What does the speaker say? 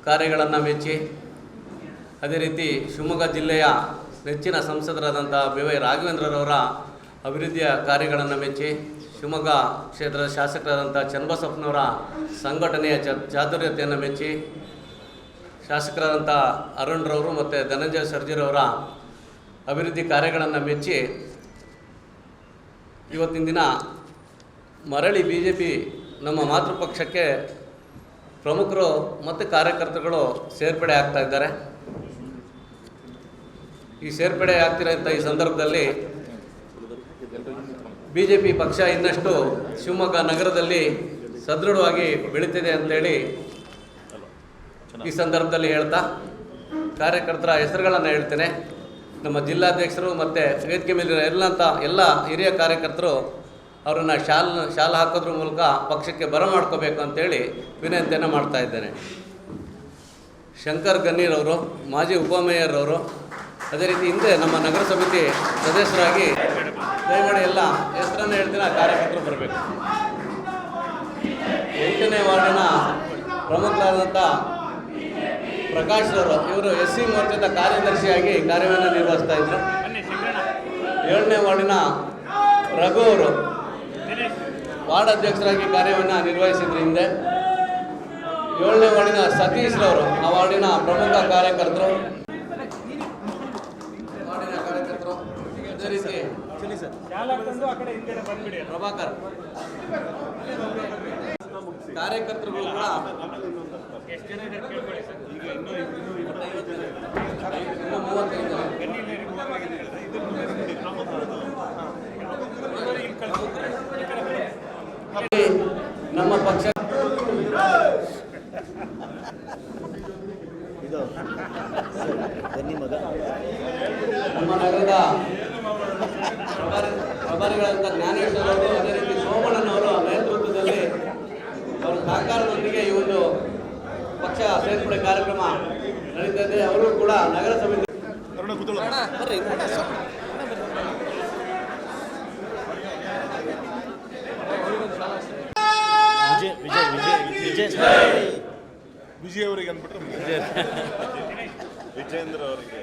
ಕಾರ್ಯಗಳನ್ನು ಮೆಚ್ಚಿ, ಅದೇ ರೀತಿ ಶಿವಮೊಗ್ಗ ಜಿಲ್ಲೆಯ ನೆಚ್ಚಿನ ಸಂಸದರಾದಂಥ ಬಿ.ವೈ. ರಾಘವೇಂದ್ರರವರ ಅಭಿವೃದ್ಧಿಯ ಕಾರ್ಯಗಳನ್ನು ಮೆಚ್ಚಿ, ಶಿವಮೊಗ್ಗ ಕ್ಷೇತ್ರದ ಶಾಸಕರಾದಂಥ ಚನ್ನಬಸಪ್ಪನವರ ಸಂಘಟನೆಯ ಚಾತುರ್ಯತೆಯನ್ನು ಮೆಚ್ಚಿ, ಶಾಸಕರಾದಂಥ ಅರುಣ್ರವರು ಮತ್ತು ಧನಂಜಯ ಸರ್ಜರವರ ಅಭಿವೃದ್ಧಿ ಕಾರ್ಯಗಳನ್ನು ಮೆಚ್ಚಿ ಇವತ್ತಿನ ದಿನ ಮರಳಿ BJP ನಮ್ಮ ಮಾತೃಪಕ್ಷಕ್ಕೆ ಪ್ರಮುಖರು ಮತ್ತು ಕಾರ್ಯಕರ್ತರುಗಳು ಸೇರ್ಪಡೆ ಆಗ್ತಾ ಇದ್ದಾರೆ. ಈ ಸೇರ್ಪಡೆ ಆಗ್ತಿರೋಂಥ ಈ ಸಂದರ್ಭದಲ್ಲಿ BJP ಪಕ್ಷ ಇನ್ನಷ್ಟು ಶಿವಮೊಗ್ಗ ನಗರದಲ್ಲಿ ಸದೃಢವಾಗಿ ಬೆಳೀತಿದೆ ಅಂತೇಳಿ ಈ ಸಂದರ್ಭದಲ್ಲಿ ಹೇಳ್ತಾ ಕಾರ್ಯಕರ್ತರ ಹೆಸರುಗಳನ್ನು ಹೇಳ್ತೇನೆ. ನಮ್ಮ ಜಿಲ್ಲಾಧ್ಯಕ್ಷರು ಮತ್ತು ವೇದಿಕೆ ಮೇಲಿರೋ ಎಲ್ಲ ಹಿರಿಯ ಕಾರ್ಯಕರ್ತರು ಅವರನ್ನು ಶಾಲ್ ಹಾಕೋದ್ರ ಮೂಲಕ ಪಕ್ಷಕ್ಕೆ ಬರಮಾಡ್ಕೋಬೇಕು ಅಂತೇಳಿ ವಿನಂತಿಯನ್ನು ಮಾಡ್ತಾ ಇದ್ದೇನೆ. ಶಂಕರ್ ಗನ್ನೀರವರು, ಮಾಜಿ ಉಪಮೇಯರ್ ಅವರು, ಅದೇ ರೀತಿ ಹಿಂದೆ ನಮ್ಮ ನಗರ ಸಮಿತಿ ಸದಸ್ಯರಾಗಿ ದಯಮಾಡಿ ಎಲ್ಲ ಹೆಸರನ್ನು ಹೇಳ್ತೀನಿ, ಕಾರ್ಯಕರ್ತರು ಬರಬೇಕು. 8ನೇ ವಾರ್ಡಿನ ಪ್ರಮುಖರಾದಂಥ ಪ್ರಕಾಶ್ರವರು, ಇವರು SC ಮೋರ್ಚಾದ ಕಾರ್ಯದರ್ಶಿಯಾಗಿ ಕಾರ್ಯವನ್ನು ನಿರ್ವಹಿಸ್ತಾ ಇದ್ದರು. 7ನೇ ವಾರ್ಡಿನ ರಘು ಅವರು ವಾರ್ಡ್ ಅಧ್ಯಕ್ಷರಾಗಿ ಕಾರ್ಯವನ್ನು ನಿರ್ವಹಿಸಿದ್ರು ಹಿಂದೆ. 7ನೇ ವಾರ್ಡಿನ ಸತೀಶ್ರವರು ಆ ವಾರ್ಡಿನ ಪ್ರಮುಖ ಕಾರ್ಯಕರ್ತರು. ಅದೇ ರೀತಿ ಪ್ರಭಾಕರ್ ಕಾರ್ಯಕರ್ತರುಗಳು ಕೂಡ ನಮ್ಮ ಪಕ್ಷ ನಮ್ಮ ನಗರದ ಪ್ರಭಾರಿಗಳಂತ ಜ್ಞಾನೇಶ್ವರ ಅವರು, ಅದೇ ರೀತಿ ಸೋಮಣ್ಣನವರ ನೇತೃತ್ವದಲ್ಲಿ ಅವರ ಸಹಕಾರದೊಂದಿಗೆ ಈ ಒಂದು ಪಕ್ಷ ಸೇರ್ಪಡೆ ಕಾರ್ಯಕ್ರಮ ನಡೀತಿದೆ. ಅವರು ಕೂಡ ನಗರ ಸಮಿತಿ ವಿಜಯ್ ಅವರಿಗೆ ಅಂದ್ಬಿಟ್ರೆ ವಿಜೇಂದ್ರ ಅವರಿಗೆ